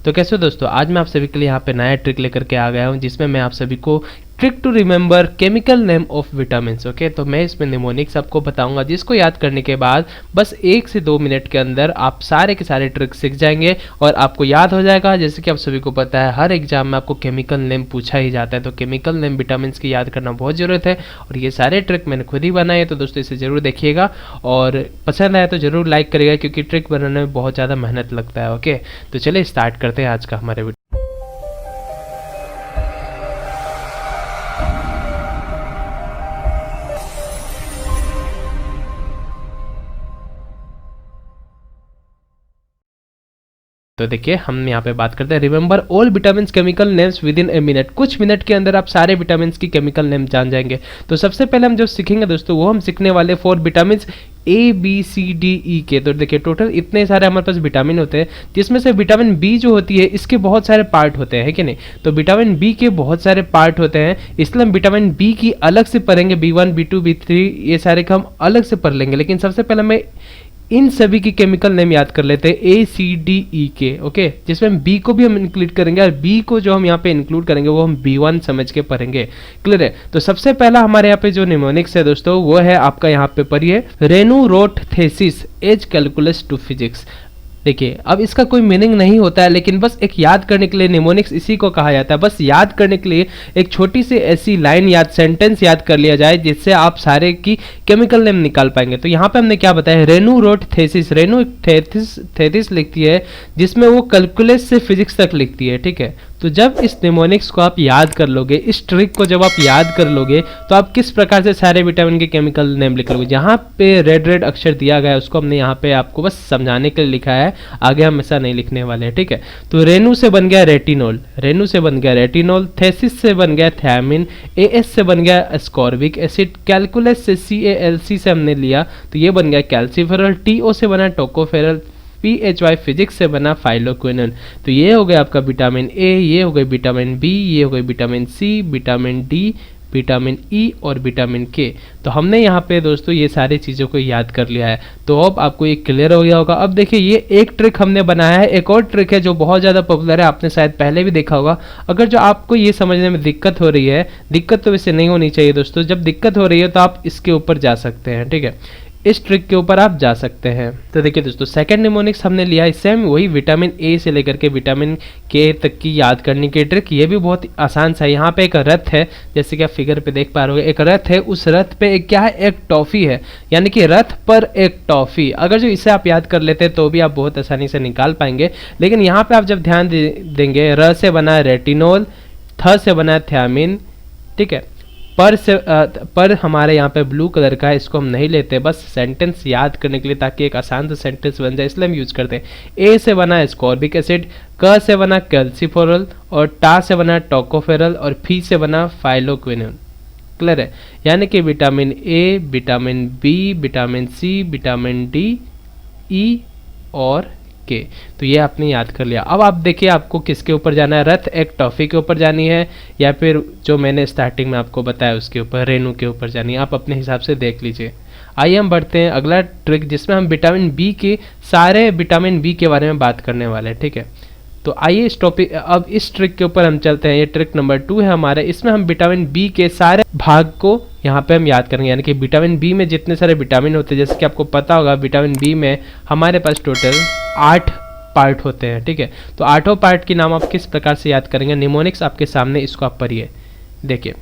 तो कैसे हो दोस्तों, आज मैं आप सभी के लिए यहाँ पे नया ट्रिक लेकर के आ गया हूँ जिसमें मैं आप सभी को trick to remember chemical name of vitamins. Okay, तो मैं इसमें निमोनिक्स आपको बताऊंगा जिसको याद करने के बाद बस 1 से 2 मिनट के अंदर आप सारे के सारे ट्रिक सीख जाएंगे और आपको याद हो जाएगा। जैसे कि आप सभी को पता है हर एग्जाम में आपको केमिकल नेम पूछा ही जाता है, तो केमिकल नेम विटामिन्स की याद करना बहुत ज़रूरत है और ये सारे ट्रिक मैंने खुद ही बनाए हैं। तो दोस्तों इसे ज़रूर देखिएगा और पसंद आए तो ज़रूर लाइक करिएगा क्योंकि ट्रिक बनाने में बहुत ज़्यादा मेहनत लगता है। ओके, तो चलिए स्टार्ट करते हैं आज का हमारे वीडियो। तो देखिए हम यहाँ पे बात करते हैं remember all vitamin chemical names with in a minute. कुछ मिनट के अंदर आप सारे विटामिन की केमिकल नेम जान जाएंगे। तो सबसे पहले हम जो सीखेंगे दोस्तों वो हम सीखने वाले 4 vitamin A B C D E के। तो देखिए टोटल इतने सारे हमारे पास विटामिन होते हैं जिसमें से विटामिन बी जो होती है इसके बहुत सारे पार्ट होते हैं कि नहीं। तो विटामिन बी के बहुत सारे पार्ट होते हैं, इसलिए हम विटामिन बी की अलग से पढ़ेंगे। B1 B2 B3 ये सारे का हम अलग से पढ़ लेंगे, लेकिन सबसे पहले मैं इन सभी की केमिकल नेम याद कर लेते हैं A C D E के। ओके, जिसमें बी को भी हम इंक्लूड करेंगे और बी को जो हम यहाँ पे इंक्लूड करेंगे वो हम B1 समझ के पढ़ेंगे। क्लियर है। तो सबसे पहला हमारे यहाँ पे जो निमोनिक्स है दोस्तों वो है आपका यहाँ पे पढ़िए रेनुरोटथेसिस एज कैलकुलस टू फिजिक्स। देखिए अब इसका कोई मीनिंग नहीं होता है, लेकिन बस एक याद करने के लिए निमोनिक्स इसी को कहा जाता है। बस याद करने के लिए एक छोटी सी ऐसी लाइन याद सेंटेंस याद कर लिया जाए जिससे आप सारे की केमिकल नेम निकाल पाएंगे। तो यहाँ पे हमने क्या बताया, रेनुरोटथेसिस। रेनुरोटथेसिस लिखती है जिसमें वो कैलकुलस से फिजिक्स तक लिखती है। ठीक है, तो जब इस निमोनिक्स को आप याद कर लोगे, इस ट्रिक को जब आप याद कर लोगे तो आप किस प्रकार से सारे विटामिन के केमिकल नेम लिख लोगे। जहाँ पे रेड अक्षर दिया गया है उसको हमने यहाँ पे आपको बस समझाने के लिए लिखा है, आगे हम ऐसा नहीं लिखने वाले हैं। ठीक है, तो रेनू से बन गया रेटिनोल, रेनू से बन गया रेटिनोल, थेसिस से बन गया थैमिन, एएस से बन गया एस्कॉर्बिक एसिड, कैलकुलस से CALC से हमने लिया तो ये बन गया कैल्सीफेरॉल, TO से बना टोकोफेरल, PHY फिजिक्स से बना फाइलोक्विनोन। तो ये हो गया आपका विटामिन A, ये हो गई विटामिन B, ये हो गई vitamin C, vitamin D, vitamin E और विटामिन K। तो हमने यहाँ पे दोस्तों ये सारी चीज़ों को याद कर लिया है। तो अब आपको ये क्लियर हो गया होगा। अब देखिए ये एक ट्रिक हमने बनाया है, एक और ट्रिक है जो बहुत ज़्यादा पॉपुलर है, आपने शायद पहले भी देखा होगा। अगर जो आपको ये समझने में दिक्कत हो रही है, दिक्कत तो वैसे नहीं होनी चाहिए दोस्तों, जब दिक्कत हो रही है तो आप इसके ऊपर जा सकते हैं। ठीक है, इस ट्रिक के ऊपर आप जा सकते हैं। तो देखिए दोस्तों सेकंड निमोनिक्स हमने लिया, इससे हम वही विटामिन A से लेकर के विटामिन K तक की याद करने की ट्रिक। ये भी बहुत आसान सा है। यहाँ पे एक रथ है, जैसे कि आप फिगर पे देख पा रहे हो, एक रथ है, उस रथ पे एक क्या है, एक टॉफी है, यानी कि रथ पर एक टॉफी। अगर जो इसे आप याद कर लेते तो भी आप बहुत आसानी से निकाल पाएंगे। लेकिन यहाँ पे आप जब ध्यान देंगे, र से बना रेटिनोल, थ से बना थैमिन, ठीक है, पर हमारे यहाँ पे ब्लू कलर का है, इसको हम नहीं लेते, बस सेंटेंस याद करने के लिए ताकि एक आसान सा सेंटेंस बन जाए इसलिए हम यूज करते हैं। ए से बना एस्कॉर्बिक एसिड, क से बना कैल्सीफेरॉल और टा से बना टोकोफेरल और फी से बना फाइलोक्विनोन। क्लियर है, यानी कि vitamin A, vitamin B, vitamin C, vitamin D, E और K। तो ये आपने याद कर लिया। अब आप देखिए आपको किसके ऊपर जाना है, रथ एक टॉफी के ऊपर जानी है या फिर जो मैंने स्टार्टिंग में आपको बताया उसके ऊपर, रेनू के ऊपर जानी है। आप अपने हिसाब से देख लीजिए। आइए हम बढ़ते हैं अगला ट्रिक जिसमें हम विटामिन बी के सारे विटामिन बी के बारे में बात करने वाले हैं। ठीक है, तो आइए इस टॉपिक अब इस ट्रिक के ऊपर हम चलते हैं। ये ट्रिक नंबर 2 है हमारे, इसमें हम विटामिन बी के सारे भाग को यहाँ पे हम याद करेंगे। यानी कि विटामिन बी में जितने सारे विटामिन होते हैं, जैसे कि आपको पता होगा विटामिन बी में हमारे पास टोटल 8 पार्ट होते हैं। ठीक है, तो 8 पार्ट के नाम आप किस प्रकार से याद करेंगे, निमोनिक्स आपके सामने, इसको आप पढ़िए। देखिए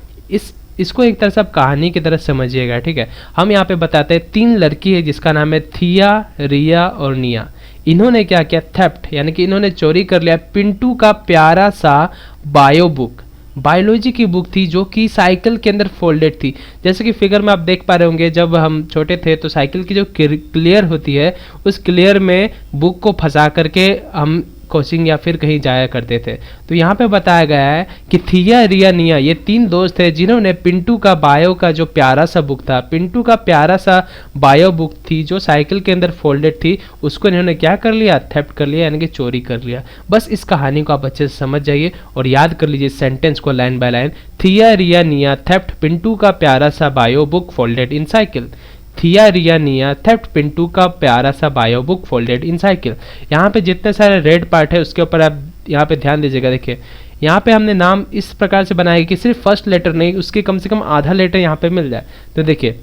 इसको एक तरह से आप कहानी की तरह समझिएगा। ठीक है, हम यहाँ पे बताते हैं 3 लड़की है जिसका नाम है थिया, रिया और निया। इन्होंने क्या किया, थेफ्ट, यानी कि इन्होंने चोरी कर लिया पिंटू का प्यारा सा बायो बुक, बायोलॉजी की बुक थी जो कि साइकिल के अंदर फोल्डेड थी। जैसे कि फिगर में आप देख पा रहे होंगे, जब हम छोटे थे तो साइकिल की जो क्लियर होती है उस क्लियर में बुक को फंसा करके हम कोचिंग या फिर कहीं जाया करते थे। तो यहाँ पे बताया गया है कि थिया, रिया, निया ये 3 दोस्त थे जिन्होंने पिंटू का बायो का जो प्यारा सा बुक था, पिंटू का प्यारा सा बायो बुक थी जो साइकिल के अंदर फोल्डेड थी, उसको इन्होंने क्या कर लिया, थेफ्ट कर लिया, यानी कि चोरी कर लिया। बस इस कहानी को आप अच्छे से समझ जाइए और याद कर लीजिए सेंटेंस को लाइन बाय लाइन। थिया, रिया, निया थेफ्ट पिंटू का प्यारा सा bio book folded in cycle. थिया, रिया, निया थेफ्ट पिंटू का प्यारा सा bio book folded in cycle. यहाँ पे जितने सारे रेड पार्ट है उसके ऊपर आप यहाँ पे ध्यान दीजिएगा, देखिए यहाँ पे हमने नाम इस प्रकार से बनाया कि सिर्फ फर्स्ट लेटर नहीं, उसके कम से कम आधा लेटर यहाँ पे मिल जाए। तो देखिए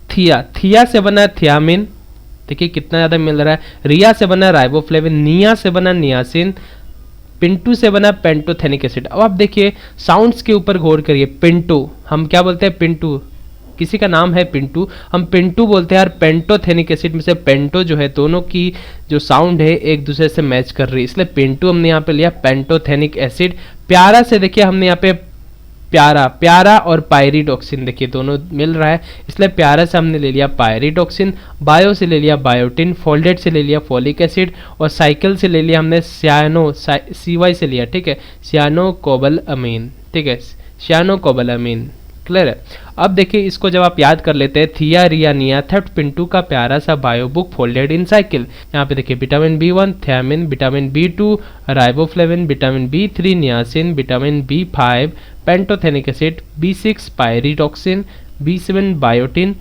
थिया, थिया से बना है थियामिन, देखिए कितना ज़्यादा मिल रहा है। रिया से बना राइबोफ्लेविन, निया से बना नियासिन, पिंटू से बना पेंटोथेनिक एसिड। अब आप देखिए साउंड्स के ऊपर गौर करिए। पिंटू हम क्या बोलते हैं, पिंटू, किसी का नाम है पिंटू, हम पिंटू बोलते हैं। और पेंटोथेनिक एसिड में से पेंटो जो है, दोनों की जो साउंड है एक दूसरे से मैच कर रही है, इसलिए पिंटू हमने यहाँ पे लिया पेंटोथेनिक एसिड। प्यारा से देखिए हमने यहाँ पे प्यारा, प्यारा और पायरिडॉक्सिन देखिए दोनों मिल रहा है, इसलिए प्यारा से हमने ले लिया पायरिडॉक्सिन। बायो से ले लिया बायोटिन, फोल्डेड से ले लिया फोलिक एसिड, और साइकिल से ले लिया हमने सियानो, CY से लिया, ठीक है, सियानो कोबलामीन, ठीक है, सियानो कोबलामीन। क्लियर है। अब देखिए इसको जब आप याद कर लेते हैं, थिया रिया निया थेफ्ट पिंटू का प्यारा सा bio book folded in cycle. यहाँ पे देखिए vitamin B1 thiamine, vitamin B2 riboflavin, vitamin B3 niacin, vitamin B5 pantothenic acid, B6 pyridoxine, B7 biotin,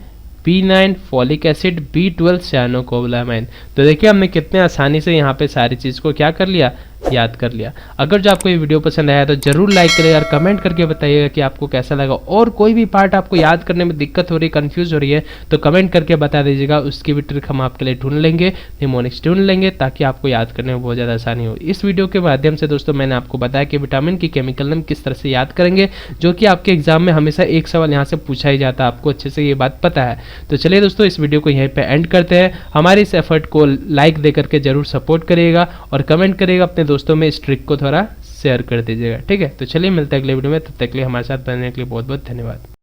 B9 folic acid, B12 सियानोकोबालामाइन। तो देखिए हमने कितने आसानी से यहाँ पे सारी चीज़ को क्या कर लिया, याद कर लिया। अगर जो आपको ये वीडियो पसंद आया तो जरूर लाइक करिएगा और कमेंट करके बताइएगा कि आपको कैसा लगा, और कोई भी पार्ट आपको याद करने में दिक्कत हो रही है, कंफ्यूज हो रही है, तो कमेंट करके बता दीजिएगा, उसकी भी ट्रिक हम आपके लिए ढूंढ लेंगे, निमोनिक्स ढूंढ लेंगे, ताकि आपको याद करने में बहुत ज़्यादा आसानी हो। इस वीडियो के माध्यम से दोस्तों मैंने आपको बताया कि विटामिन की केमिकल नेम किस तरह से याद करेंगे, जो कि आपके एग्जाम में हमेशा एक सवाल यहाँ से पूछा ही जाता है, आपको अच्छे से ये बात पता है। तो चलिए दोस्तों इस वीडियो को यहीं पे एंड करते हैं। हमारे इस एफर्ट को लाइक दे करके जरूर सपोर्ट करिएगा और कमेंट करिएगा, अपने दोस्तों में इस ट्रिक को थोड़ा शेयर कर दीजिएगा, ठीक है। तो चलिए मिलते हैं अगले वीडियो में, तब तक के लिए हमारे साथ बनने के लिए बहुत बहुत धन्यवाद।